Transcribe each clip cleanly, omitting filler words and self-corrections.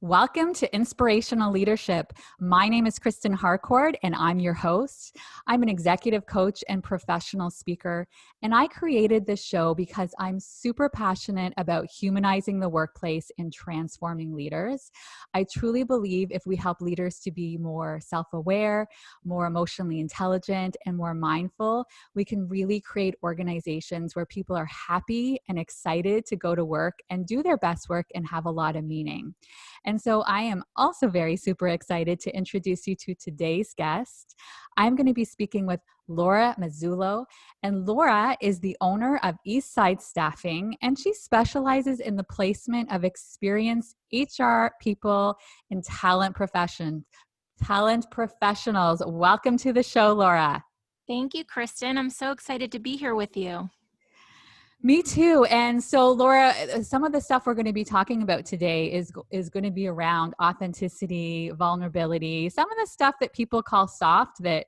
Welcome to Inspirational Leadership. My name is Kristen Harcourt, and I'm your host. I'm an executive coach and professional speaker, and I created this show because I'm super passionate about humanizing the workplace and transforming leaders. I truly believe if we help leaders to be more self-aware, more emotionally intelligent, and more mindful, we can really create organizations where people are happy and excited to go to work and do their best work and have a lot of meaning. And so I am also very super excited to introduce you to today's guest. I'm going to be speaking with Laura Mazzullo, and Laura is the owner of Eastside Staffing, and she specializes in the placement of experienced HR people in talent professionals. Welcome to the show, Laura. Thank you, Kristen. I'm so excited to be here with you. Me too. And so, Laura, some of the stuff we're going to be talking about today is going to be around authenticity, vulnerability, some of the stuff that people call soft that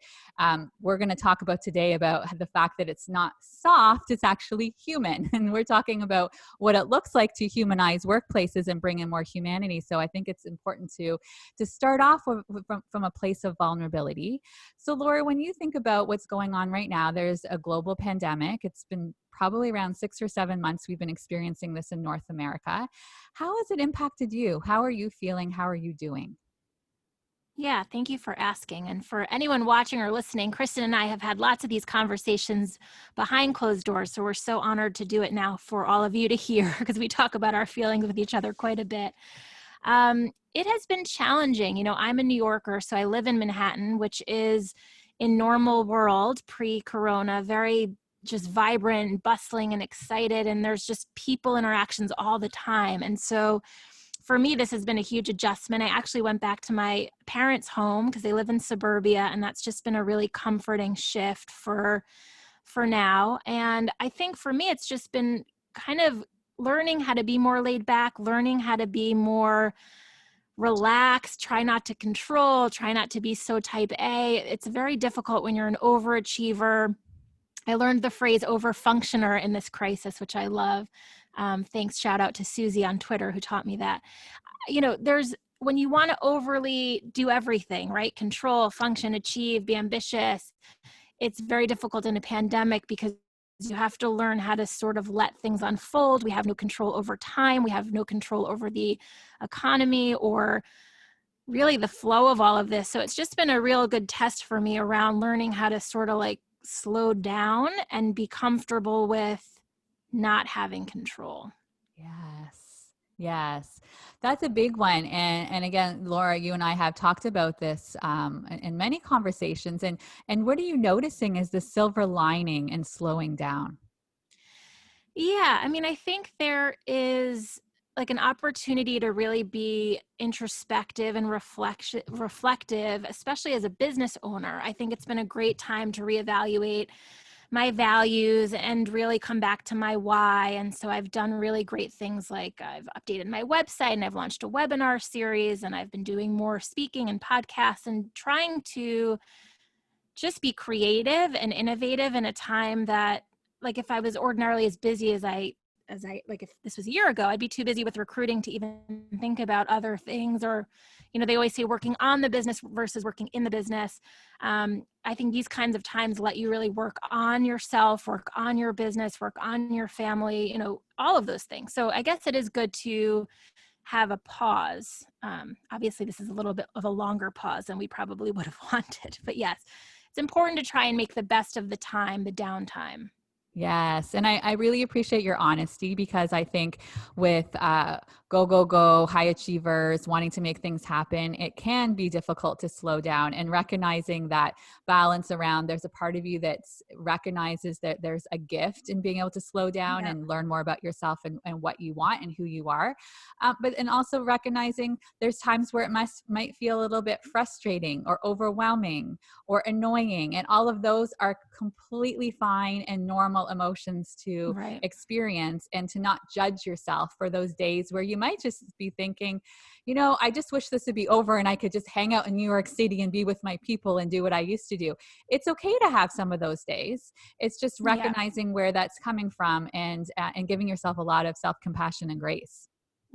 we're going to talk about today, about the fact that it's not soft, it's actually human. And we're talking about what it looks like to humanize workplaces and bring in more humanity. So I think it's important to start off from a place of vulnerability. So, Laura, when you think about what's going on right now, there's a global pandemic. It's been probably around 6 or 7 months we've been experiencing this in North America. How has it impacted you? How are you feeling? How are you doing? Yeah, thank you for asking. And for anyone watching or listening, Kristen and I have had lots of these conversations behind closed doors. So we're so honored to do it now for all of you to hear, because we talk about our feelings with each other quite a bit. It has been challenging. You know, I'm a New Yorker, so I live in Manhattan, which is in normal world pre-corona, very just vibrant, bustling, and excited. And there's just people interactions all the time. And so for me, this has been a huge adjustment. I actually went back to my parents' home because they live in suburbia, and that's just been a really comforting shift for now. And I think for me, it's just been kind of learning how to be more laid back, learning how to be more relaxed, try not to control, try not to be so type A. It's very difficult when you're an overachiever. I learned the phrase overfunctioner in this crisis, which I love. Thanks, shout out to Susie on Twitter who taught me that. You know, when you want to overly do everything, right? Control, function, achieve, be ambitious. It's very difficult in a pandemic because you have to learn how to sort of let things unfold. We have no control over time. We have no control over the economy or really the flow of all of this. So it's just been a real good test for me around learning how to sort of like slow down and be comfortable with not having control. Yes, that's a big one. And again, Laura, you and I have talked about this in many conversations. And what are you noticing is the silver lining in slowing down? Yeah, I mean, I think there is like an opportunity to really be introspective and reflective, especially as a business owner. I think it's been a great time to reevaluate my values and really come back to my why. And so I've done really great things, like I've updated my website and I've launched a webinar series, and I've been doing more speaking and podcasts and trying to just be creative and innovative in a time that, like, if I was ordinarily as busy as I like, if this was a year ago, I'd be too busy with recruiting to even think about other things. Or, you know, they always say working on the business versus working in the business. I think these kinds of times let you really work on yourself, work on your business, work on your family, you know, all of those things. So I guess it is good to have a pause. Obviously, this is a little bit of a longer pause than we probably would have wanted. But yes, it's important to try and make the best of the time, the downtime. Yes. And I really appreciate your honesty, because I think with go, high achievers wanting to make things happen, it can be difficult to slow down, and recognizing that balance around, there's a part of you that recognizes that there's a gift in being able to slow down and learn more about yourself and what you want and who you are. And also recognizing there's times where it might feel a little bit frustrating or overwhelming or annoying. And all of those are completely fine and normal emotions to experience, and to not judge yourself for those days where you might just be thinking, you know, I just wish this would be over and I could just hang out in New York City and be with my people and do what I used to do. It's okay to have some of those days. It's just recognizing where that's coming from, and giving yourself a lot of self-compassion and grace.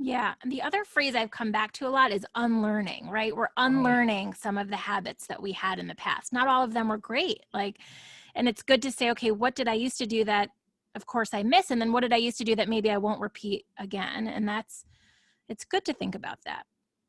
Yeah. And the other phrase I've come back to a lot is unlearning, right? We're Right. unlearning some of the habits that we had in the past. Not all of them were great. And it's good to say, okay, what did I used to do that of course I miss? And then what did I used to do that maybe I won't repeat again? And it's good to think about that.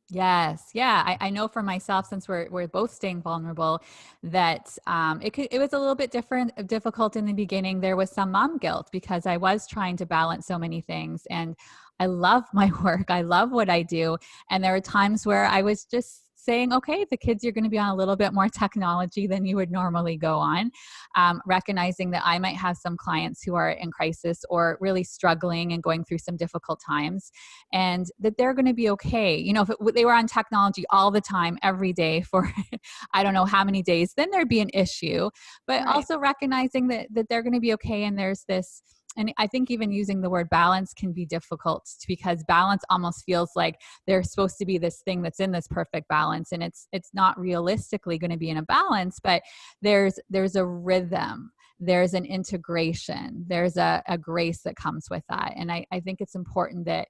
Yes. Yeah. I know for myself, since we're both staying vulnerable, that it was a little bit difficult in the beginning. There was some mom guilt because I was trying to balance so many things, and I love my work. I love what I do. And there were times where I was just saying, okay, the kids, you're going to be on a little bit more technology than you would normally go on, recognizing that I might have some clients who are in crisis or really struggling and going through some difficult times, and that they're going to be okay. If they were on technology all the time, every day for I don't know how many days, then there'd be an issue. But Right. also recognizing that they're going to be okay, and there's this. And I think even using the word balance can be difficult because balance almost feels like there's supposed to be this thing that's in this perfect balance, and it's not realistically going to be in a balance. But there's a rhythm, there's an integration, there's a grace that comes with that. And I think it's important that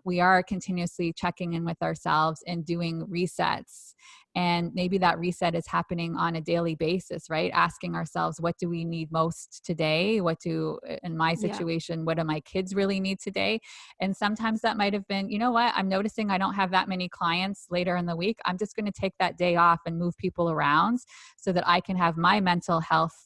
we are continuously checking in with ourselves and doing resets. And maybe that reset is happening on a daily basis, right? Asking ourselves, what do we need most today? In my Yeah. situation, what do my kids really need today? And sometimes that might have been, you know what, I'm noticing I don't have that many clients later in the week. I'm just going to take that day off and move people around so that I can have my mental health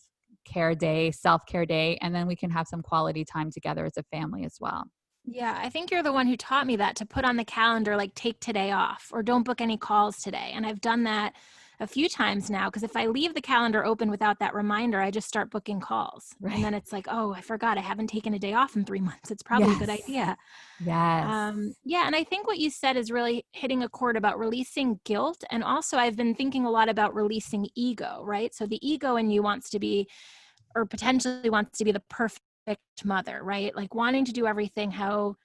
care day, self-care day, and then we can have some quality time together as a family as well. Yeah, I think you're the one who taught me that, to put on the calendar, like, take today off or don't book any calls today. And I've done that a few times now, because if I leave the calendar open without that reminder, I just start booking calls. And Right. then it's like, oh, I forgot I haven't taken a day off in 3 months. It's probably a good Yes. idea. Yes. Yeah, and I think what you said is really hitting a chord about releasing guilt. And also, I've been thinking a lot about releasing ego, right? So the ego in you wants to be, or potentially wants to be, the perfect mother, right? Like wanting to do everything how,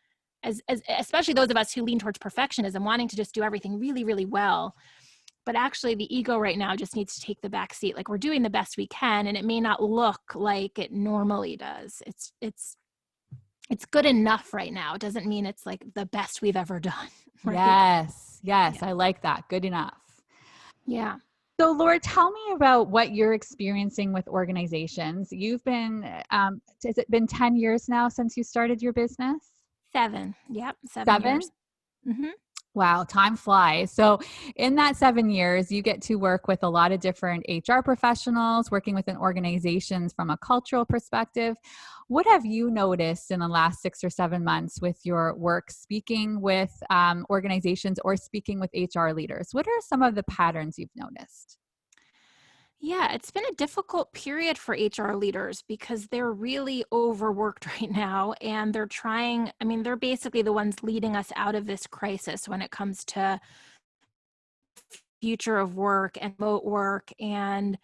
as especially those of us who lean towards perfectionism, wanting to just do everything really, really well. But actually the ego right now just needs to take the back seat. Like, we're doing the best we can, and it may not look like it normally does. It's good enough right now. It doesn't mean it's like the best we've ever done. Right. Yes. Yes. Yeah. I like that. Good enough. Yeah. So, Laura, tell me about what you're experiencing with organizations. You've been, has it been 10 years now since you started your business? 7. Yep. 7 years. Seven? Hmm. Wow, time flies. So, in that 7 years, you get to work with a lot of different HR professionals, working within organizations from a cultural perspective. What have you noticed in the last 6 or 7 months with your work speaking with organizations or speaking with HR leaders? What are some of the patterns you've noticed? Yeah, it's been a difficult period for HR leaders because they're really overworked right now, and they're trying, I mean, they're basically the ones leading us out of this crisis when it comes to future of work and remote work. And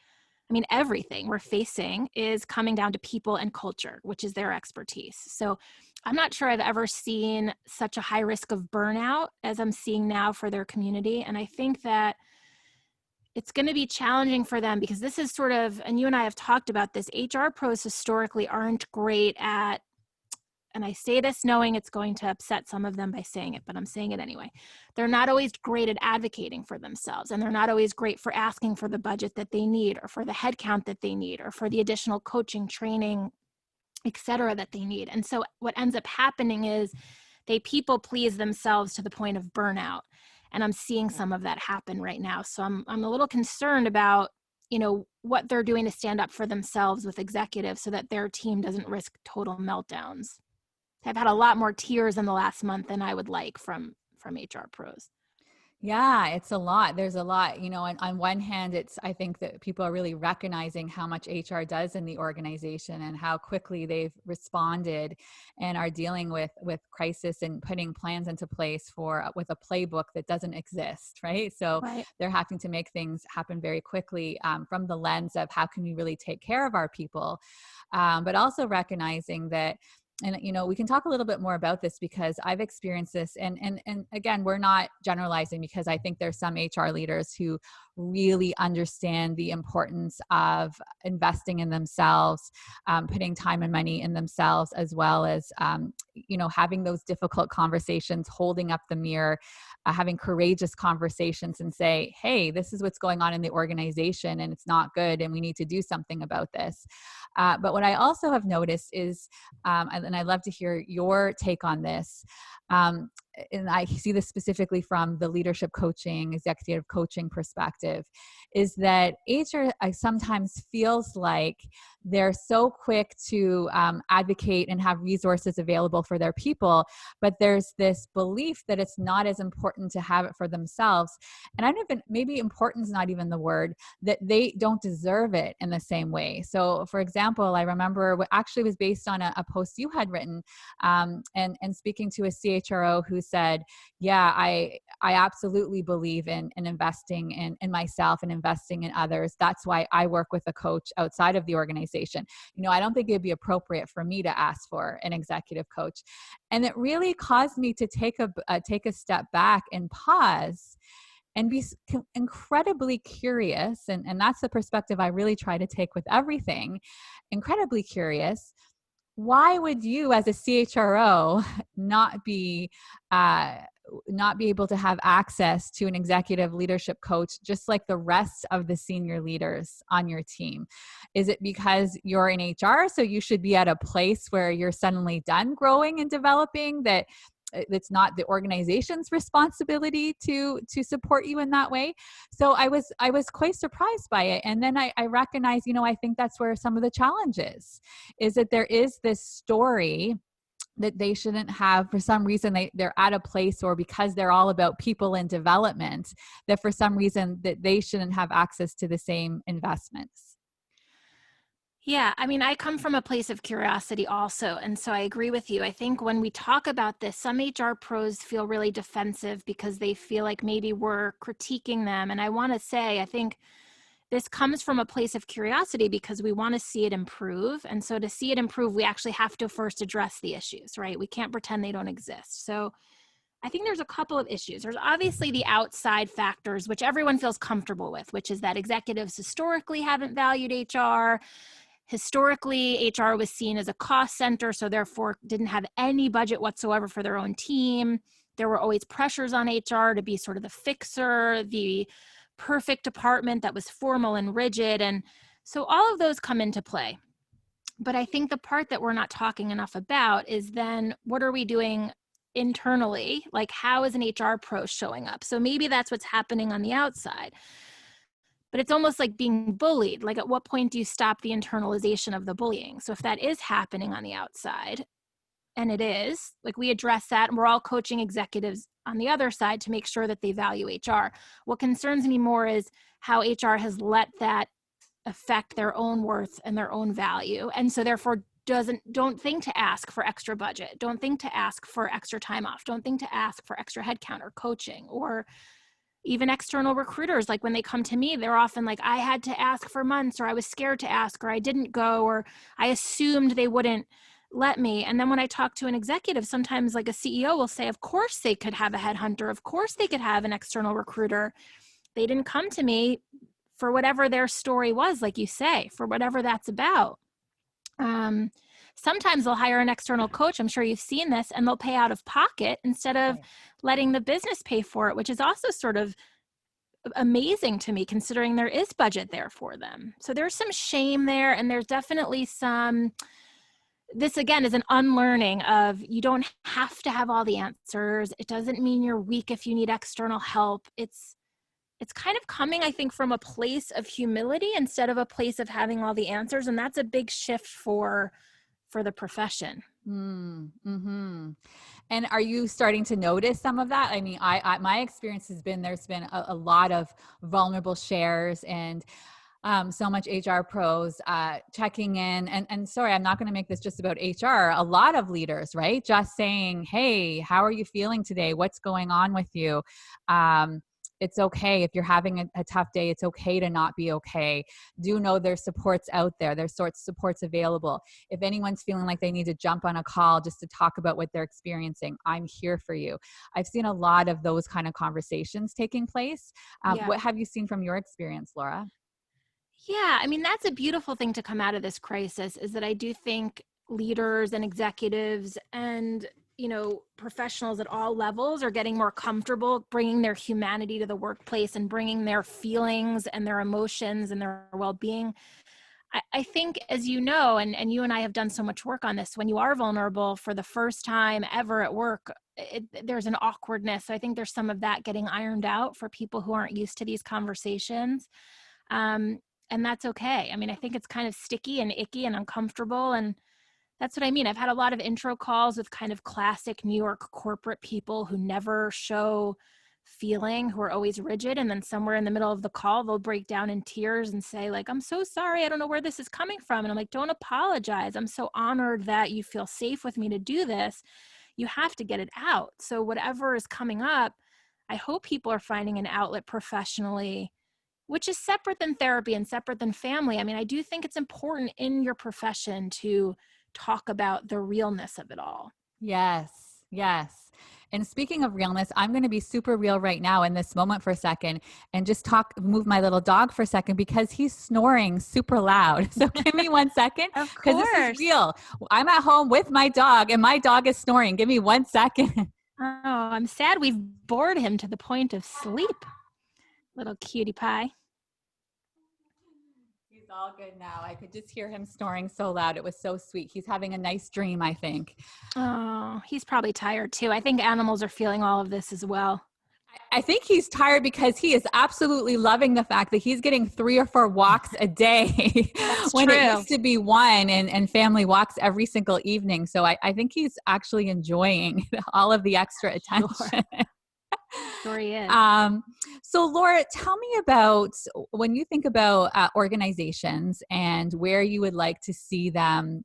I mean, everything we're facing is coming down to people and culture, which is their expertise. So I'm not sure I've ever seen such a high risk of burnout as I'm seeing now for their community. And I think that it's going to be challenging for them, because this is sort of, and you and I have talked about this, HR pros historically aren't great at, and I say this knowing it's going to upset some of them by saying it, but I'm saying it anyway. They're not always great at advocating for themselves, and they're not always great for asking for the budget that they need, or for the headcount that they need, or for the additional coaching, training, et cetera, that they need. And so what ends up happening is they people please themselves to the point of burnout. And I'm seeing some of that happen right now. So I'm a little concerned about, what they're doing to stand up for themselves with executives so that their team doesn't risk total meltdowns. I've had a lot more tears in the last month than I would like from HR pros. Yeah, it's a lot. There's a lot, and on one hand, I think that people are really recognizing how much HR does in the organization and how quickly they've responded and are dealing with crisis and putting plans into place with a playbook that doesn't exist, right? So Right. they're having to make things happen very quickly, from the lens of how can we really take care of our people, but also recognizing that, and we can talk a little bit more about this because I've experienced this, and again, we're not generalizing, because I think there's some HR leaders who really understand the importance of investing in themselves, putting time and money in themselves, as well as having those difficult conversations, holding up the mirror, having courageous conversations and say, hey, this is what's going on in the organization and it's not good and we need to do something about this. But what I also have noticed is, and I'd love to hear your take on this, and I see this specifically from the leadership coaching, executive coaching perspective, is that HR sometimes feels like they're so quick to advocate and have resources available for their people, but there's this belief that it's not as important to have it for themselves. And I don't even, maybe important is not even the word, that they don't deserve it in the same way. So for example, I remember what actually was based on a post you had written, and speaking to a CHRO who said, yeah, I absolutely believe in investing in myself and investing in others. That's why I work with a coach outside of the organization. I don't think it'd be appropriate for me to ask for an executive coach. And it really caused me to take a step back and pause and be incredibly curious. And that's the perspective I really try to take with everything. Incredibly curious. Why would you, as a CHRO, not be able to have access to an executive leadership coach just like the rest of the senior leaders on your team? Is it because you're in HR, so you should be at a place where you're suddenly done growing and developing, that it's not the organization's responsibility to support you in that way? So I was quite surprised by it. And then I recognize, I think that's where some of the challenge is that there is this story that they shouldn't have, for some reason they're at a place, or because they're all about people and development, that for some reason that they shouldn't have access to the same investments. Yeah, I mean, I come from a place of curiosity also. And so I agree with you. I think when we talk about this, some HR pros feel really defensive because they feel like maybe we're critiquing them. And I want to say, I think this comes from a place of curiosity because we want to see it improve. And so to see it improve, we actually have to first address the issues, right? We can't pretend they don't exist. So I think there's a couple of issues. There's obviously the outside factors, which everyone feels comfortable with, which is that executives historically haven't valued HR. Historically, HR was seen as a cost center, so therefore didn't have any budget whatsoever for their own team. There were always pressures on HR to be sort of the fixer, the perfect department that was formal and rigid. And so all of those come into play. But I think the part that we're not talking enough about is then what are we doing internally? Like, how is an HR pro showing up? So maybe that's what's happening on the outside. But it's almost like being bullied. Like, at what point do you stop the internalization of the bullying? So if that is happening on the outside, and it is, like, we address that, and we're all coaching executives on the other side to make sure that they value HR. What concerns me more is how HR has let that affect their own worth and their own value. And so therefore don't think to ask for extra budget. Don't think to ask for extra time off. Don't think to ask for extra headcount or coaching, or even external recruiters. Like, when they come to me, they're often like, I had to ask for months, or I was scared to ask, or I didn't go, or I assumed they wouldn't let me. And then when I talk to an executive, sometimes like a CEO will say, of course they could have a headhunter. Of course they could have an external recruiter. They didn't come to me for whatever their story was, like you say, for whatever that's about. Sometimes they'll hire an external coach. I'm sure you've seen this, and they'll pay out of pocket instead of letting the business pay for it, which is also sort of amazing to me, considering there is budget there for them. So there's some shame there, and there's definitely this again is an unlearning of, you don't have to have all the answers. It doesn't mean you're weak if you need external help. It's kind of coming, I think, from a place of humility instead of a place of having all the answers. And that's a big shift for the profession. Mm-hmm. And are you starting to notice some of that? I mean, my experience has been, there's been a lot of vulnerable shares, and so much HR pros checking in. And sorry, I'm not going to make this just about HR. A lot of leaders, right? Just saying, hey, how are you feeling today? What's going on with you? It's okay if you're having a tough day. It's okay to not be okay. Do know there's supports out there. There's supports available. If anyone's feeling like they need to jump on a call just to talk about what they're experiencing, I'm here for you. I've seen a lot of those kind of conversations taking place. Yeah. What have you seen from your experience, Laura? Yeah, I mean, that's a beautiful thing to come out of this crisis, is that I do think leaders and executives and, professionals at all levels are getting more comfortable bringing their humanity to the workplace and bringing their feelings and their emotions and their well-being. I think, as you know, and you and I have done so much work on this, when you are vulnerable for the first time ever at work, there's an awkwardness. So I think there's some of that getting ironed out for people who aren't used to these conversations. And that's okay. I mean, I think it's kind of sticky and icky and uncomfortable. And that's what I mean. I've had a lot of intro calls with kind of classic New York corporate people who never show feeling, who are always rigid. And then somewhere in the middle of the call, they'll break down in tears and say, like, I'm so sorry. I don't know where this is coming from. And I'm like, don't apologize. I'm so honored that you feel safe with me to do this. You have to get it out. So whatever is coming up, I hope people are finding an outlet professionally, which is separate than therapy and separate than family. I mean, I do think it's important in your profession to talk about the realness of it all. Yes, yes. And speaking of realness, I'm going to be super real right now in this moment for a second and just move my little dog for a second because he's snoring super loud. So give me 1 second Of because this course. is real. I'm at home with my dog and my dog is snoring. Give me 1 second. Oh, I'm sad we've bored him to the point of sleep. Little cutie pie. He's all good now. I could just hear him snoring so loud. It was so sweet. He's having a nice dream, I think. Oh, he's probably tired too. I think animals are feeling all of this as well. I think he's tired because he is absolutely loving the fact that he's getting 3 or 4 walks a day when true. it used to be 1 and family walks every single evening. So I think he's actually enjoying all of the extra attention. Sure he is. So Laura, tell me about when you think about organizations and where you'd like to see them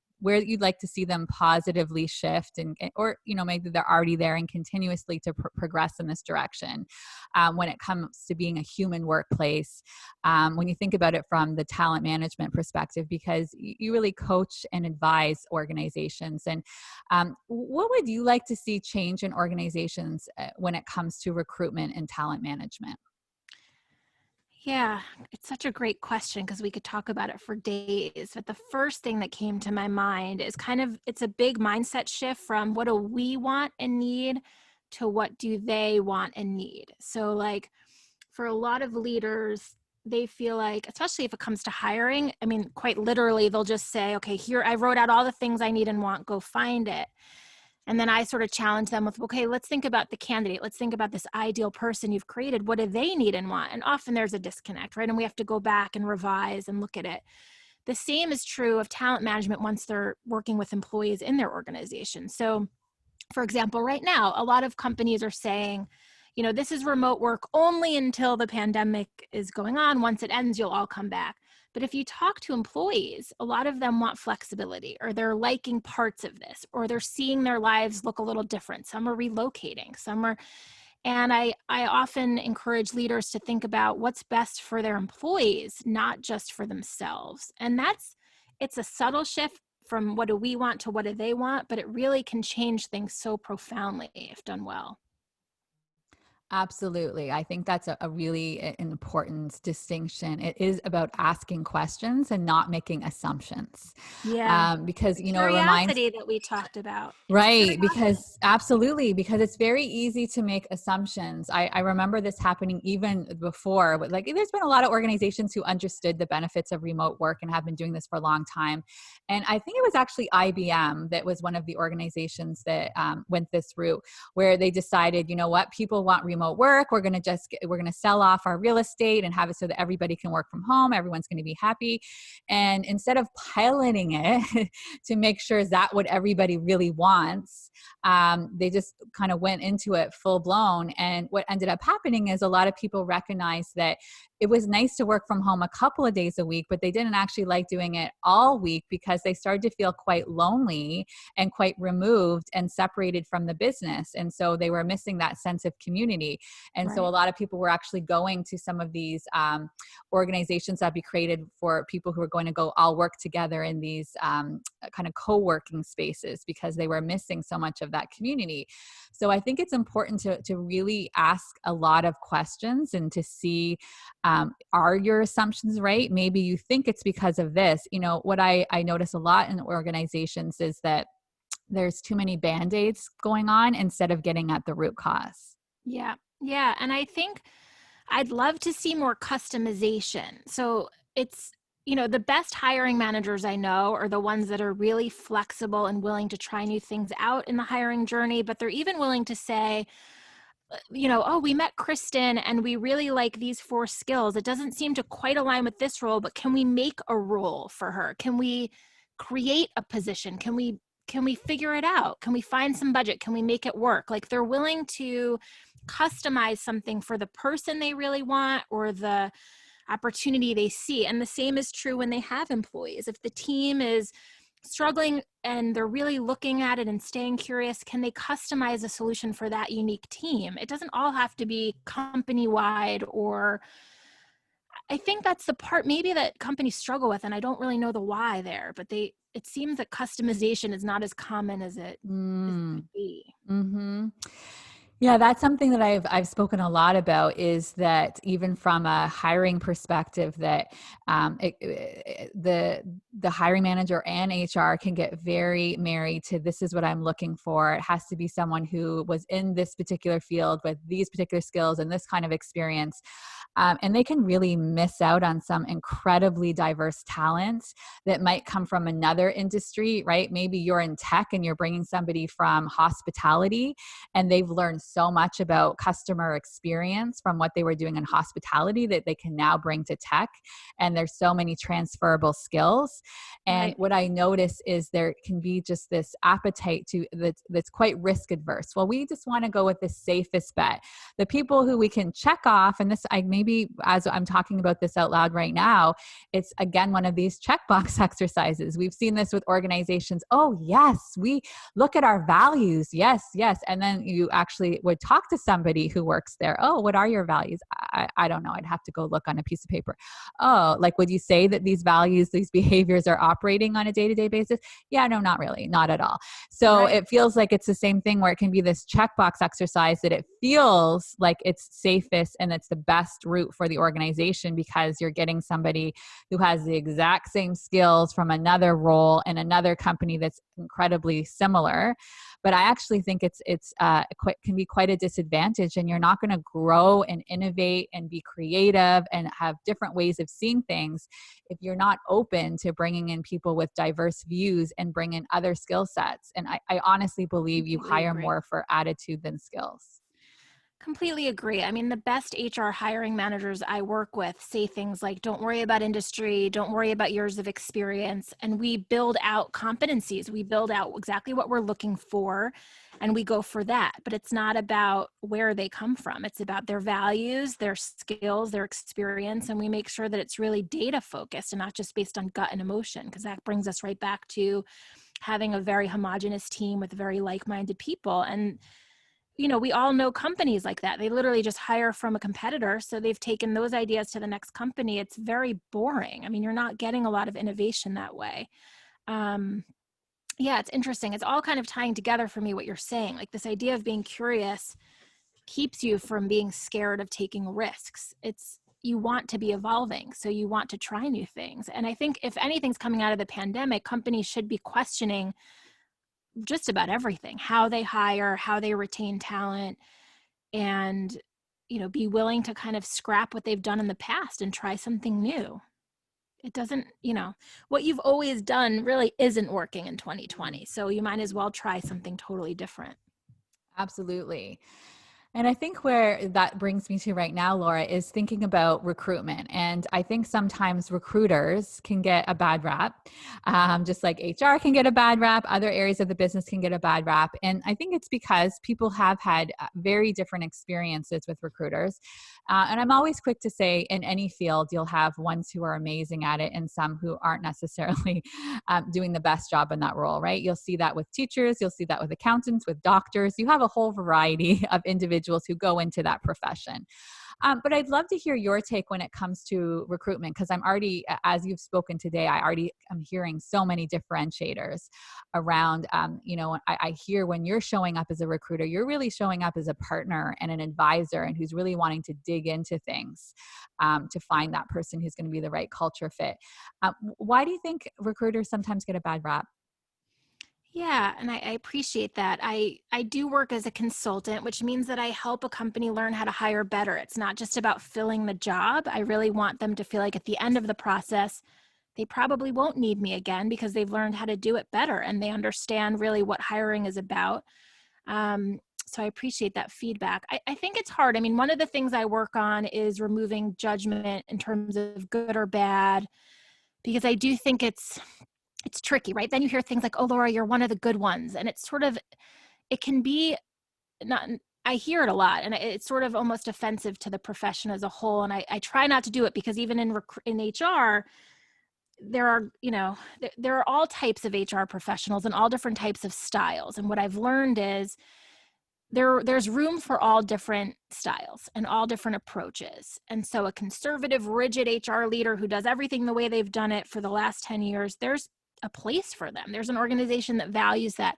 positively shift or maybe they're already there and continuously to progress in this direction when it comes to being a human workplace, when you think about it from the talent management perspective, because you really coach and advise organizations. And what would you like to see change in organizations when it comes to recruitment and talent management? Yeah, it's such a great question because we could talk about it for days. But the first thing that came to my mind is it's a big mindset shift from what do we want and need to what do they want and need. So like for a lot of leaders, they feel like, especially if it comes to hiring, I mean, quite literally, they'll just say, okay, here, I wrote out all the things I need and want, go find it. And then I sort of challenge them with, okay, let's think about the candidate. Let's think about this ideal person you've created. What do they need and want? And often there's a disconnect, right? And we have to go back and revise and look at it. The same is true of talent management once they're working with employees in their organization. So, for example, right now, a lot of companies are saying, this is remote work only until the pandemic is going on. Once it ends, you'll all come back. But if you talk to employees, a lot of them want flexibility, or they're liking parts of this, or they're seeing their lives look a little different. Some are relocating, and I often encourage leaders to think about what's best for their employees, not just for themselves. And it's a subtle shift from what do we want to what do they want, but it really can change things so profoundly if done well. Absolutely. I think that's a really important distinction. It is about asking questions and not making assumptions. Yeah. Because, The it reminds curiosity that we talked about. right. Because it's very easy to make assumptions. I remember this happening even before, but like there's been a lot of organizations who understood the benefits of remote work and have been doing this for a long time. And I think it was actually IBM that was one of the organizations that went this route where they decided, you know what, people want remote work. We're going to sell off our real estate and have it so that everybody can work from home. Everyone's going to be happy. And instead of piloting it to make sure is that what everybody really wants, they just kind of went into it full blown. And what ended up happening is a lot of people recognized that it was nice to work from home a couple of days a week, but they didn't actually like doing it all week because they started to feel quite lonely and quite removed and separated from the business. And so they were missing that sense of community. And Right. so a lot of people were actually going to some of these organizations that be created for people who are going to go all work together in these kind of co-working spaces because they were missing so much of that community. So I think it's important to really ask a lot of questions and to see Are your assumptions right? Maybe you think it's because of this. What I notice a lot in organizations is that there's too many band-aids going on instead of getting at the root cause. Yeah. Yeah. And I think I'd love to see more customization. So it's, the best hiring managers I know are the ones that are really flexible and willing to try new things out in the hiring journey, but they're even willing to say, oh, we met Kristen and we really like these 4 skills. It doesn't seem to quite align with this role, but can we make a role for her? Can we create a position? Can we figure it out? Can we find some budget? Can we make it work? Like, they're willing to customize something for the person they really want or the opportunity they see. And the same is true when they have employees. If the team is struggling and they're really looking at it and staying curious, can they customize a solution for that unique team? It doesn't all have to be company-wide, or I think that's the part maybe that companies struggle with, and I don't really know the why there, but it seems that customization is not as common as it could be. Mm-hmm. Yeah, that's something that I've spoken a lot about, is that even from a hiring perspective, that the hiring manager and HR can get very married to, this is what I'm looking for. It has to be someone who was in this particular field with these particular skills and this kind of experience. And they can really miss out on some incredibly diverse talents that might come from another industry, right? Maybe you're in tech and you're bringing somebody from hospitality, and they've learned so much about customer experience from what they were doing in hospitality that they can now bring to tech. And there's so many transferable skills. And Right. what I notice is there can be just this appetite that's quite risk adverse. Well, we just want to go with the safest bet. The people who we can check off, and this, maybe as I'm talking about this out loud right now, it's again one of these checkbox exercises. We've seen this with organizations. Oh, yes, we look at our values. Yes, yes. And then you actually would talk to somebody who works there. Oh, what are your values? I don't know. I'd have to go look on a piece of paper. Oh, like, would you say that these values, these behaviors are operating on a day-to-day basis? Yeah, no, not really. Not at all. So Right. it feels like it's the same thing, where it can be this checkbox exercise that it feels like it's safest and it's the best route for the organization, because you're getting somebody who has the exact same skills from another role in another company that's incredibly similar. But I actually think can be quite a disadvantage, and you're not going to grow and innovate and be creative and have different ways of seeing things if you're not open to bringing in people with diverse views and bring in other skill sets. And I honestly believe you Completely hire agree. more for attitude than skills. Completely agree. I mean, the best HR hiring managers I work with say things like, don't worry about industry, don't worry about years of experience. And we build out competencies. We build out exactly what we're looking for, and we go for that. But it's not about where they come from. It's about their values, their skills, their experience. And we make sure that it's really data focused and not just based on gut and emotion, because that brings us right back to having a very homogenous team with very like-minded people. And we all know companies like that. They literally just hire from a competitor. So they've taken those ideas to the next company. It's very boring. I mean, you're not getting a lot of innovation that way. Yeah, it's interesting. It's all kind of tying together for me, what you're saying. Like, this idea of being curious keeps you from being scared of taking risks. You want to be evolving. So you want to try new things. And I think if anything's coming out of the pandemic, companies should be questioning just about everything, how they hire, how they retain talent, and be willing to kind of scrap what they've done in the past and try something new. It doesn't, what you've always done really isn't working in 2020, so you might as well try something totally different. Absolutely. And I think where that brings me to right now, Laura, is thinking about recruitment. And I think sometimes recruiters can get a bad rap, just like HR can get a bad rap, other areas of the business can get a bad rap. And I think it's because people have had very different experiences with recruiters. And I'm always quick to say, in any field, you'll have ones who are amazing at it and some who aren't necessarily doing the best job in that role, right? You'll see that with teachers, you'll see that with accountants, with doctors. You have a whole variety of individuals individuals who go into that profession. But I'd love to hear your take when it comes to recruitment, because I'm already, as you've spoken today, I already am hearing so many differentiators around, I hear when you're showing up as a recruiter, you're really showing up as a partner and an advisor and who's really wanting to dig into things to find that person who's going to be the right culture fit. Why do you think recruiters sometimes get a bad rap? Yeah, and I appreciate that. I do work as a consultant, which means that I help a company learn how to hire better. It's not just about filling the job. I really want them to feel like at the end of the process, they probably won't need me again because they've learned how to do it better and they understand really what hiring is about. So I appreciate that feedback. I think it's hard. I mean, one of the things I work on is removing judgment in terms of good or bad, because I do think it's tricky, right? Then you hear things like, "Oh, Laura, you're one of the good ones." And it's sort of, it can be not, I hear it a lot and it's sort of almost offensive to the profession as a whole. And I try not to do it because even in HR, there are, there are all types of HR professionals and all different types of styles. And what I've learned is there's room for all different styles and all different approaches. And so a conservative, rigid HR leader who does everything the way they've done it for the last 10 years, there's a place for them. There's an organization that values that.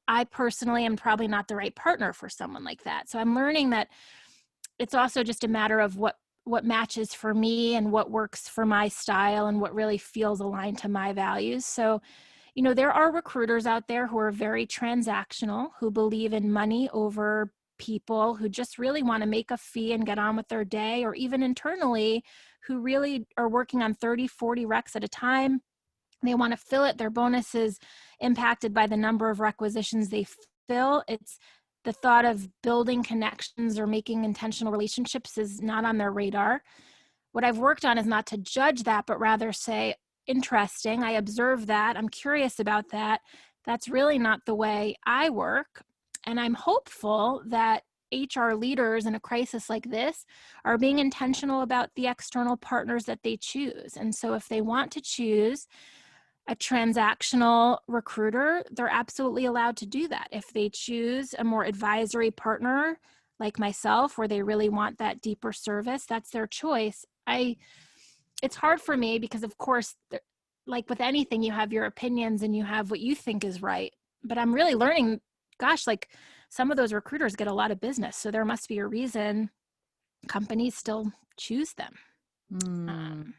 I personally am probably not the right partner for someone like that. So I'm learning that it's also just a matter of what matches for me and what works for my style and what really feels aligned to my values. So there are recruiters out there who are very transactional, who believe in money over people, who just really want to make a fee and get on with their day, or even internally, who really are working on 30, 40 recs at a time. They want to fill it. Their bonus is impacted by the number of requisitions they fill. It's the thought of building connections or making intentional relationships is not on their radar. What I've worked on is not to judge that, but rather say, interesting, I observe that, I'm curious about that. That's really not the way I work. And I'm hopeful that HR leaders in a crisis like this are being intentional about the external partners that they choose. And so if they want to choose a transactional recruiter, they're absolutely allowed to do that. If they choose a more advisory partner like myself, where they really want that deeper service, that's their choice. It's hard for me because, of course, like with anything, you have your opinions and you have what you think is right. But I'm really learning, gosh, like some of those recruiters get a lot of business. So there must be a reason companies still choose them.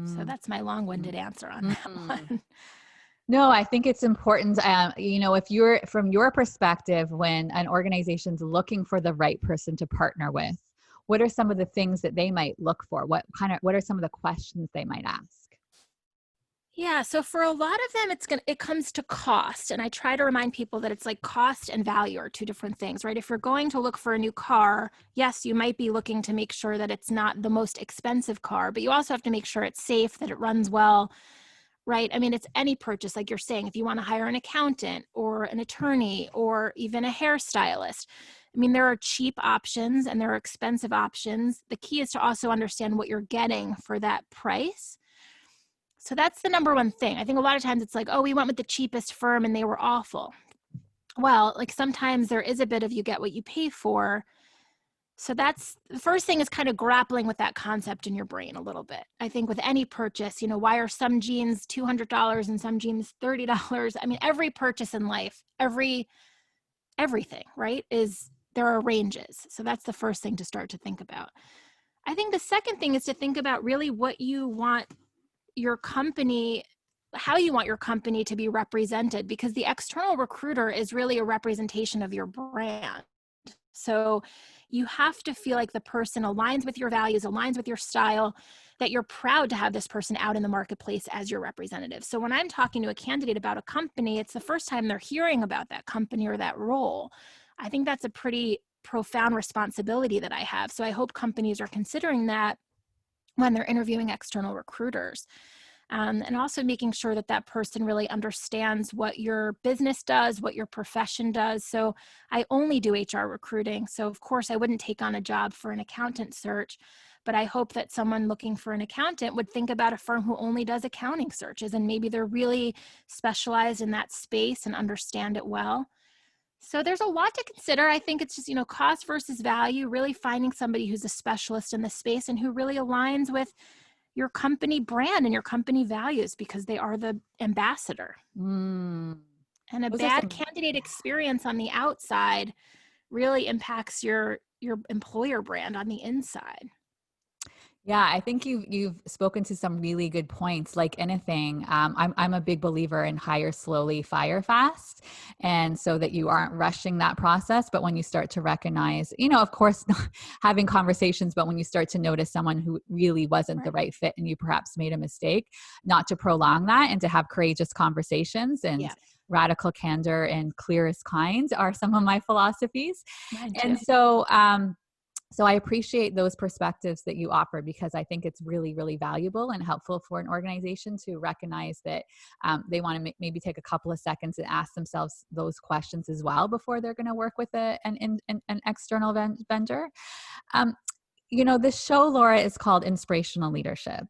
So that's my long-winded answer on that one. No, I think it's important. If you're from your perspective, when an organization's looking for the right person to partner with, what are some of the things that they might look for? What are some of the questions they might ask? Yeah, so for a lot of them, it comes to cost. And I try to remind people that it's like cost and value are two different things, right? If you're going to look for a new car, yes, you might be looking to make sure that it's not the most expensive car, but you also have to make sure it's safe, that it runs well, right? I mean, it's any purchase, like you're saying, if you want to hire an accountant or an attorney or even a hairstylist. I mean, there are cheap options and there are expensive options. The key is to also understand what you're getting for that price. So that's the number one thing. I think a lot of times it's like, oh, we went with the cheapest firm and they were awful. Well, like sometimes there is a bit of you get what you pay for. So that's the first thing, is kind of grappling with that concept in your brain a little bit. I think with any purchase, why are some jeans $200 and some jeans $30? I mean, every purchase in life, everything, right, there are ranges. So that's the first thing to start to think about. I think the second thing is to think about really what you want your company, how you want your company to be represented, because the external recruiter is really a representation of your brand. So you have to feel like the person aligns with your values, aligns with your style, that you're proud to have this person out in the marketplace as your representative. So when I'm talking to a candidate about a company, it's the first time they're hearing about that company or that role. I think that's a pretty profound responsibility that I have. So I hope companies are considering that when they're interviewing external recruiters. And also making sure that that person really understands what your business does, what your profession does. So I only do HR recruiting. So of course I wouldn't take on a job for an accountant search, but I hope that someone looking for an accountant would think about a firm who only does accounting searches, and maybe they're really specialized in that space and understand it well. So there's a lot to consider. I think it's just, cost versus value, really finding somebody who's a specialist in this space and who really aligns with your company brand and your company values, because they are the ambassador. Mm. And a Those are bad some candidate experience on the outside really impacts your employer brand on the inside. Yeah, I think you've spoken to some really good points. Like anything, I'm a big believer in hire slowly, fire fast, and so that you aren't rushing that process. But when you start to recognize, of course, having conversations, but when you start to notice someone who really wasn't the Right. right fit and you perhaps made a mistake, not to prolong that and to have courageous conversations and Yes. radical candor and clear as kind are some of my philosophies. Mine And too. so I appreciate those perspectives that you offer, because I think it's really, really valuable and helpful for an organization to recognize that they want to maybe take a couple of seconds and ask themselves those questions as well before they're going to work with an external vendor. Um, this show, Laura, is called Inspirational Leadership.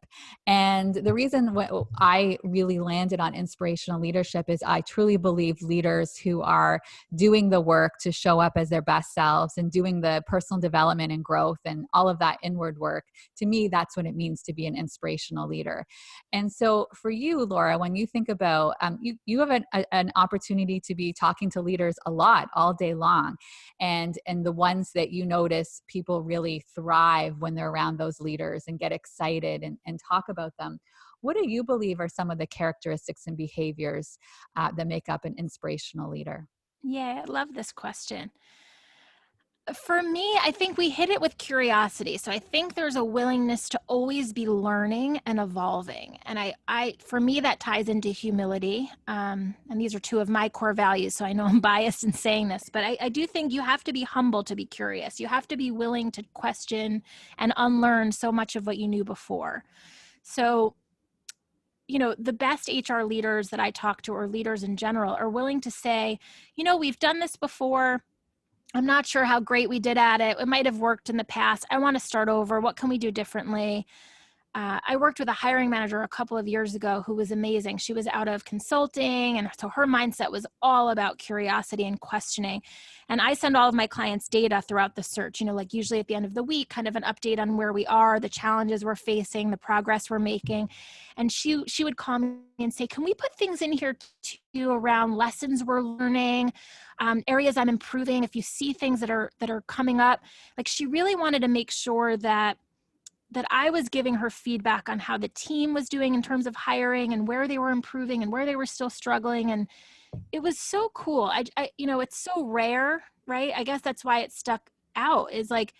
And the reason I really landed on inspirational leadership is I truly believe leaders who are doing the work to show up as their best selves and doing the personal development and growth and all of that inward work, to me, that's what it means to be an inspirational leader. And so for you, Laura, when you think about, you have an opportunity to be talking to leaders a lot all day long. And the ones that you notice people really thrive when they're around those leaders and get excited and talk about them. What do you believe are some of the characteristics and behaviors that make up an inspirational leader? Yeah, I love this question. For me, I think we hit it with curiosity. So I think there's a willingness to always be learning and evolving. And for me, that ties into humility. And these are two of my core values. So I know I'm biased in saying this, but I do think you have to be humble to be curious. You have to be willing to question and unlearn so much of what you knew before. So, the best HR leaders that I talk to, or leaders in general, are willing to say, we've done this before. I'm not sure how great we did at it. It might have worked in the past. I want to start over. What can we do differently? I worked with a hiring manager a couple of years ago who was amazing. She was out of consulting, and so her mindset was all about curiosity and questioning. And I send all of my clients data throughout the search, like usually at the end of the week, kind of an update on where we are, the challenges we're facing, the progress we're making. And she would call me and say, can we put things in here too around lessons we're learning, areas I'm improving, if you see things that are coming up. Like, she really wanted to make sure that I was giving her feedback on how the team was doing in terms of hiring and where they were improving and where they were still struggling. And it was so cool. It's so rare, right? I guess that's why it stuck out, is like,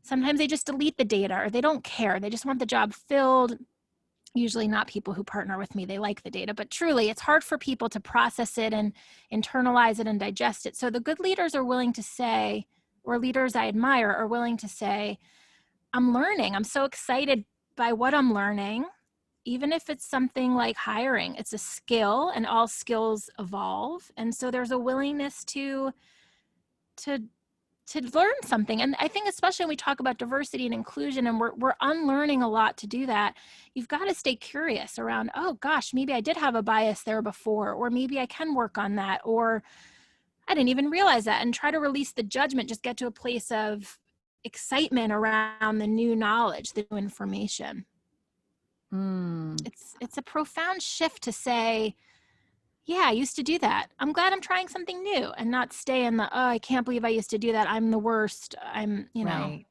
sometimes they just delete the data or they don't care. They just want the job filled. Usually not people who partner with me. They like the data, but truly it's hard for people to process it and internalize it and digest it. So the good leaders are willing to say, or leaders I admire are willing to say, I'm learning. I'm so excited by what I'm learning. Even if it's something like hiring, it's a skill and all skills evolve. And so there's a willingness to learn something. And I think especially when we talk about diversity and inclusion, and we're unlearning a lot to do that, you've got to stay curious around, oh gosh, maybe I did have a bias there before, or maybe I can work on that, or I didn't even realize that, and try to release the judgment, just get to a place of excitement around the new knowledge, the new information. Mm. It's a profound shift to say, yeah, I used to do that. I'm glad I'm trying something new, and not stay in the, oh, I can't believe I used to do that. I'm the worst. Right.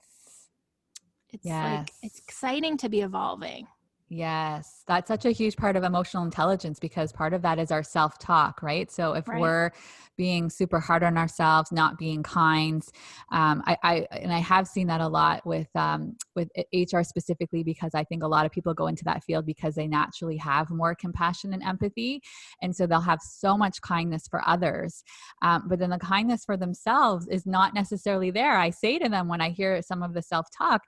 It's like, it's Yes. exciting to be evolving. Yes, that's such a huge part of emotional intelligence, because part of that is our self-talk, right? So if Right. we're being super hard on ourselves, not being kind, I have seen that a lot with HR specifically, because I think a lot of people go into that field because they naturally have more compassion and empathy, and so they'll have so much kindness for others, but then the kindness for themselves is not necessarily there. I say to them when I hear some of the self-talk,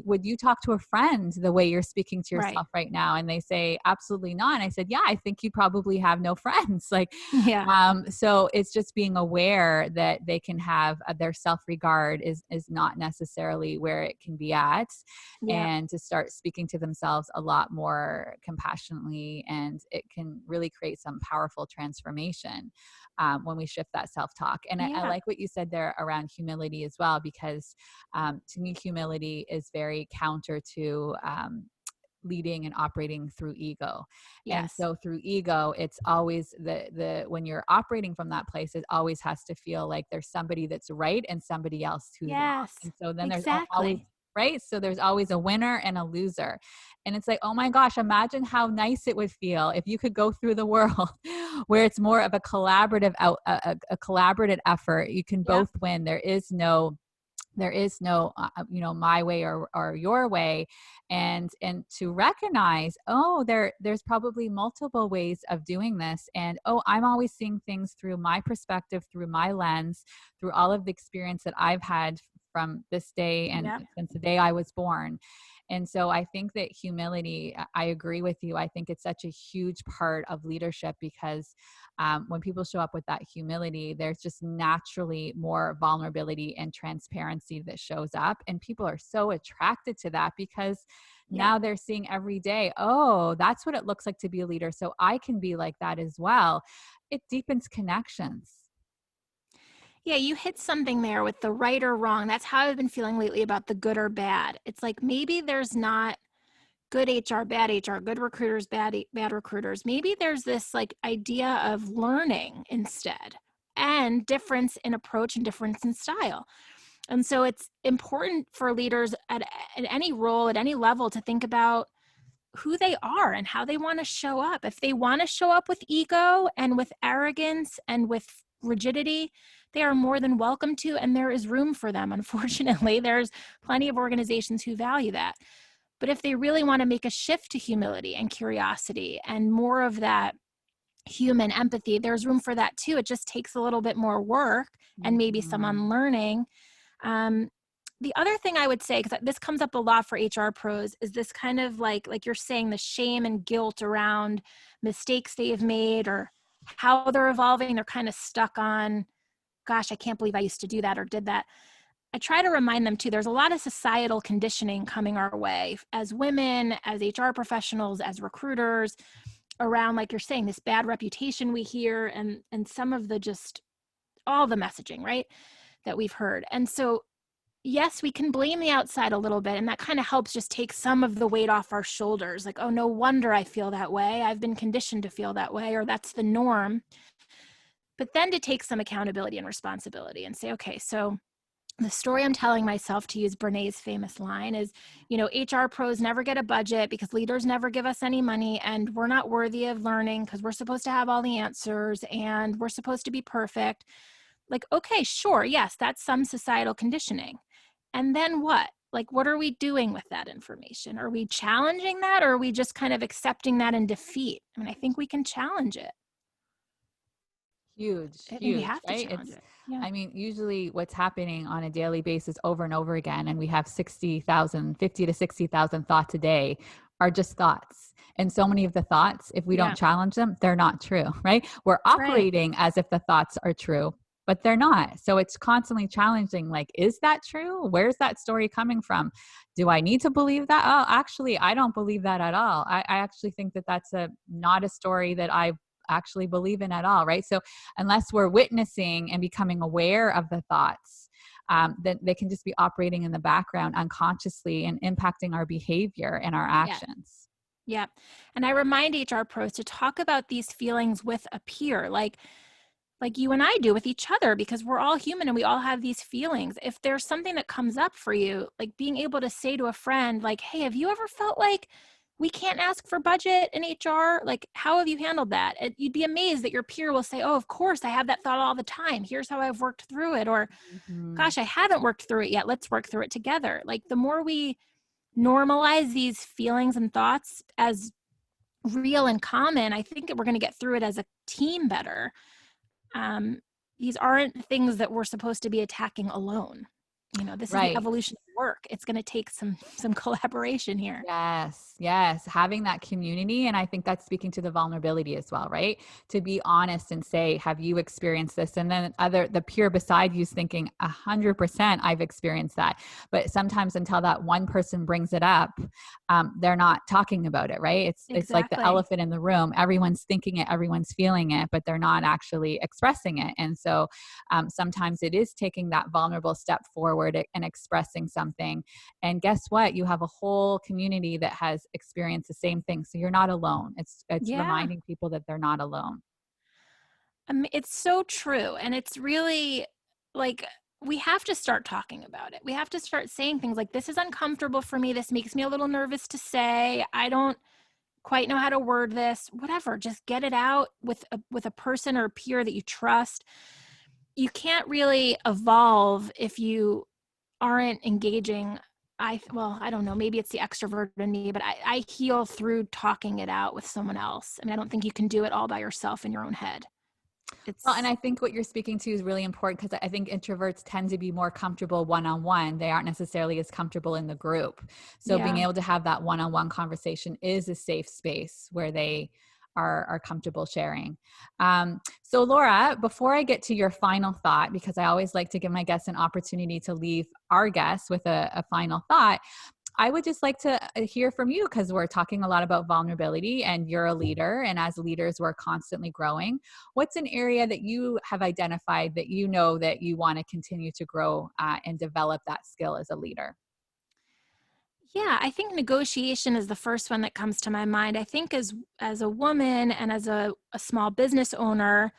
would you talk to a friend the way you're speaking speaking to Right. yourself right now? And they say, absolutely not. And I said, yeah, I think you probably have no friends. Like, Yeah. so it's just being aware that they can have their self-regard is not necessarily where it can be at, Yeah. and to start speaking to themselves a lot more compassionately. And it can really create some powerful transformation when we shift that self-talk. And I Yeah. like what you said there around humility as well, because to me, humility is very counter to leading and operating through ego. And Yes. so through ego, it's always the when you're operating from that place, it always has to feel like there's somebody that's right and somebody else who's wrong. Yes. And so then there's always, Exactly. right, so there's always a winner and a loser. And it's like, oh my gosh, imagine how nice it would feel if you could go through the world where it's more of a collaborative a collaborative effort. You can Yep. both win. There is no my way or your way. And to recognize, oh, there's probably multiple ways of doing this. And oh, I'm always seeing things through my perspective, through my lens, through all of the experience that I've had from this day and Yep. since the day I was born. And so I think that humility, I agree with you. I think it's such a huge part of leadership, because when people show up with that humility, there's just naturally more vulnerability and transparency that shows up. And people are so attracted to that, because Yep. now they're seeing every day, oh, that's what it looks like to be a leader. So I can be like that as well. It deepens connections. Yeah, you hit something there with the right or wrong. That's how I've been feeling lately about the good or bad. It's like maybe there's not good HR, bad HR, good recruiters, bad recruiters. Maybe there's this like idea of learning instead, and difference in approach and difference in style. And so it's important for leaders at any role, at any level, to think about who they are and how they want to show up. If they want to show up with ego and with arrogance and with rigidity, they are more than welcome to, and there is room for them. Unfortunately, there's plenty of organizations who value that. But if they really want to make a shift to humility and curiosity and more of that human empathy, there's room for that too. It just takes a little bit more work and maybe some Mhm. unlearning. Um, the other thing I would say, because this comes up a lot for HR pros, is this kind of like you're saying, the shame and guilt around mistakes they've made or how they're evolving. They're kind of stuck on, gosh, I can't believe I used to do that or did that. I try to remind them too, there's a lot of societal conditioning coming our way as women, as HR professionals, as recruiters, around, like you're saying, this bad reputation we hear and some of the just all the messaging, right, that we've heard. And so yes, we can blame the outside a little bit, and that kind of helps just take some of the weight off our shoulders. Like, oh, no wonder I feel that way. I've been conditioned to feel that way, or that's the norm. But then to take some accountability and responsibility and say, okay, so the story I'm telling myself, to use Brené's famous line, is, HR pros never get a budget because leaders never give us any money, and we're not worthy of learning because we're supposed to have all the answers and we're supposed to be perfect. Like, okay, sure, yes, that's some societal conditioning. And then what? Like, what are we doing with that information? Are we challenging that, or are we just kind of accepting that in defeat? I mean, I think we can challenge it. Huge, I think we huge, have to right? challenge it. Yeah. I mean, usually what's happening on a daily basis over and over again, and we have 50 to 60,000 thoughts a day, are just thoughts. And so many of the thoughts, if we don't Yeah. challenge them, they're not true, right? We're Right. operating as if the thoughts are true, but they're not. So it's constantly challenging, like, is that true? Where's that story coming from? Do I need to believe that? Oh, actually, I don't believe that at all. I actually think that that's not a story that I actually believe in at all, right? So unless we're witnessing and becoming aware of the thoughts, then they can just be operating in the background unconsciously and impacting our behavior and our Yeah. actions. Yeah. And I remind HR pros to talk about these feelings with a peer, like you and I do with each other, because we're all human and we all have these feelings. If there's something that comes up for you, like being able to say to a friend, like, hey, have you ever felt like we can't ask for budget in HR? Like, how have you handled that? And you'd be amazed that your peer will say, oh, of course, I have that thought all the time. Here's how I've worked through it. Or, Mhm. gosh, I haven't worked through it yet. Let's work through it together. Like, the more we normalize these feelings and thoughts as real and common, I think that we're going to get through it as a team better. Um, these aren't things that we're supposed to be attacking alone. This is the Right. evolution of work. It's going to take some collaboration here. Yes, yes. Having that community. And I think that's speaking to the vulnerability as well, right? To be honest and say, have you experienced this? And then the peer beside you is thinking 100% I've experienced that. But sometimes until that one person brings it up, they're not talking about it, right? It's like the Exactly. elephant in the room. Everyone's thinking it, everyone's feeling it, but they're not actually expressing it. And so sometimes it is taking that vulnerable step forward and expressing something. And guess what? You have a whole community that has experienced the same thing. So you're not alone. It's Yeah. reminding people that they're not alone. It's so true. And it's really like, we have to start talking about it. We have to start saying things like, this is uncomfortable for me. This makes me a little nervous to say. I don't quite know how to word this, whatever. Just get it out with a person or a peer that you trust. You can't really evolve if you aren't engaging. I don't know, maybe it's the extrovert in me, but I heal through talking it out with someone else. I mean, I don't think you can do it all by yourself in your own head. Well, and It's I think what you're speaking to is really important because I think introverts tend to be more comfortable one-on-one. They aren't necessarily as comfortable in the group. So being Yeah. able to have that one-on-one conversation is a safe space where they are comfortable sharing. So Laura, before I get to your final thought, because I always like to give my guests an opportunity to leave our guests with a final thought, I would just like to hear from you because we're talking a lot about vulnerability and you're a leader. And as leaders, we're constantly growing. What's an area that you have identified that you know that you want to continue to grow and develop that skill as a leader? Yeah, I think negotiation is the first one that comes to my mind. I think as a woman and as a small business owner,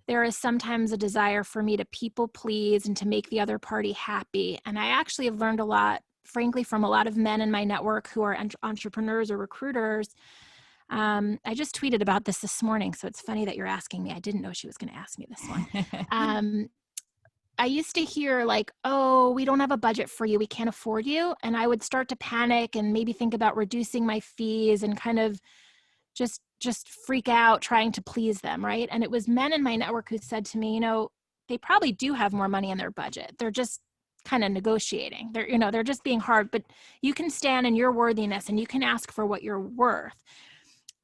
there is sometimes a desire for me to people please and to make the other party happy. And I actually have learned a lot, frankly, from a lot of men in my network who are entrepreneurs or recruiters. I just tweeted about this morning, so it's funny that you're asking me. I didn't know she was going to ask me this one. Um, I used to hear like, oh, we don't have a budget for you. We can't afford you. And I would start to panic and maybe think about reducing my fees and kind of just freak out trying to please them, right? And it was men in my network who said to me, they probably do have more money in their budget. They're just kind of negotiating. They're just being hard, but you can stand in your worthiness and you can ask for what you're worth.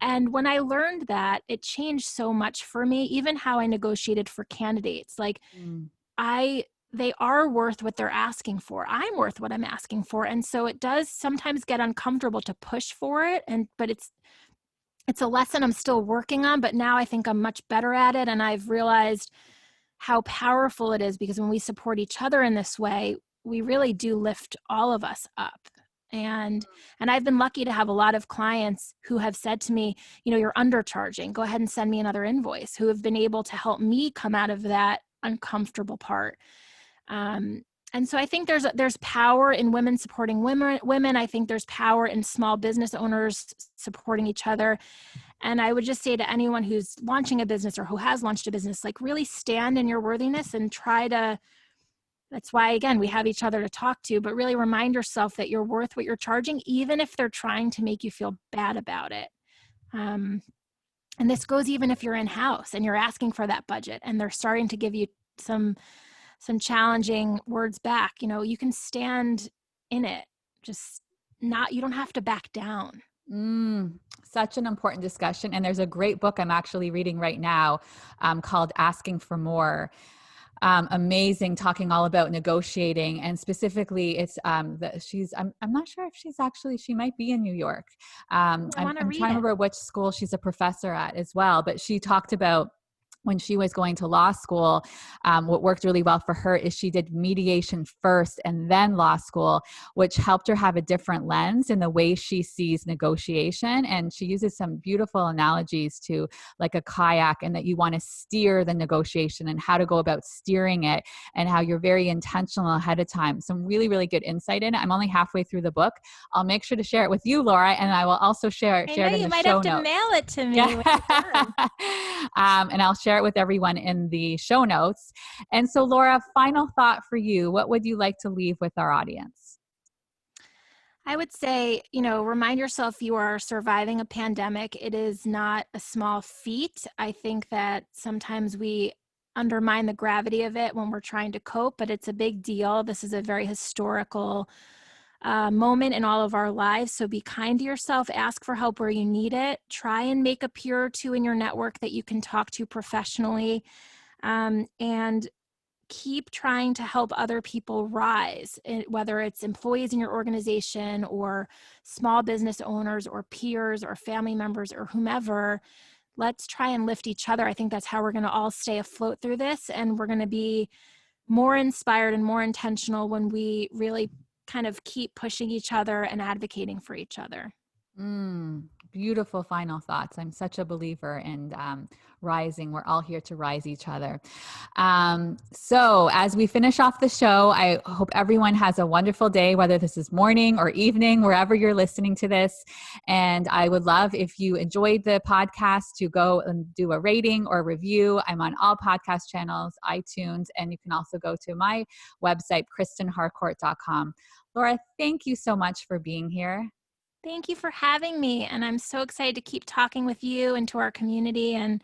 And when I learned that, it changed so much for me, even how I negotiated for candidates. Like Mm, I they are worth what they're asking for. I'm worth what I'm asking for. And so it does sometimes get uncomfortable to push for it. But it's a lesson I'm still working on, but now I think I'm much better at it. And I've realized how powerful it is because when we support each other in this way, we really do lift all of us up. And and I've been lucky to have a lot of clients who have said to me, you're undercharging. Go ahead and send me another invoice, who have been able to help me come out of that uncomfortable part. Um, and so I think there's power in women supporting women. I think there's power in small business owners supporting each other. And I would just say to anyone who's launching a business or who has launched a business, like really stand in your worthiness and try to, that's why, again, we have each other to talk to, but really remind yourself that you're worth what you're charging, even if they're trying to make you feel bad about it. Um, and this goes even if you're in-house and you're asking for that budget and they're starting to give you some challenging words back, you can stand in it. Just not, you don't have to back down. such an important discussion. And there's a great book I'm actually reading right now called Asking for More. Amazing, talking all about negotiating, and specifically it's I'm not sure if she might be in New York. I want to I'm read trying to it. remember which school she's a professor at as well, but she talked about when she was going to law school, what worked really well for her is she did mediation first and then law school, which helped her have a different lens in the way she sees negotiation. And she uses some beautiful analogies to like a kayak, and that you want to steer the negotiation and how to go about steering it and how you're very intentional ahead of time. Some really, really good insight in it. I'm only halfway through the book. I'll make sure to share it with you, Laura, and I will also share I know it in you the might have show to notes. mail it to me Yeah. when you're done. And I'll share it with everyone in the show notes. And so, Laura, final thought for you. What would you like to leave with our audience? I would say, remind yourself you are surviving a pandemic. It is not a small feat. I think that sometimes we undermine the gravity of it when we're trying to cope, but it's a big deal. This is a very historical moment in all of our lives. So be kind to yourself, ask for help where you need it, try and make a peer or two in your network that you can talk to professionally, and keep trying to help other people rise, whether it's employees in your organization or small business owners or peers or family members or whomever. Let's try and lift each other. I think that's how we're going to all stay afloat through this. And we're going to be more inspired and more intentional when we really kind of keep pushing each other and advocating for each other. Beautiful final thoughts. I'm such a believer in rising. We're all here to rise each other. So as we finish off the show, I hope everyone has a wonderful day, whether this is morning or evening, wherever you're listening to this. And I would love if you enjoyed the podcast to go and do a rating or review. I'm on all podcast channels, iTunes, and you can also go to my website, KristenHarcourt.com. Laura, thank you so much for being here. Thank you for having me. And I'm so excited to keep talking with you and to our community. And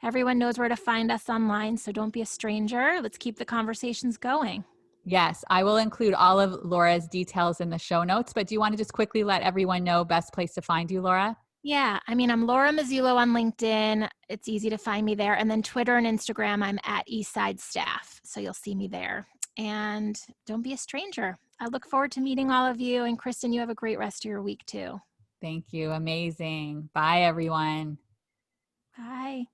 everyone knows where to find us online. So don't be a stranger. Let's keep the conversations going. Yes, I will include all of Laura's details in the show notes, but do you want to just quickly let everyone know best place to find you, Laura? Yeah, I mean, I'm Laura Mazzullo on LinkedIn. It's easy to find me there. And then Twitter and Instagram, I'm at Eastside Staff. So you'll see me there. And don't be a stranger. I look forward to meeting all of you. And Kristen, you have a great rest of your week too. Thank you. Amazing. Bye, everyone. Bye.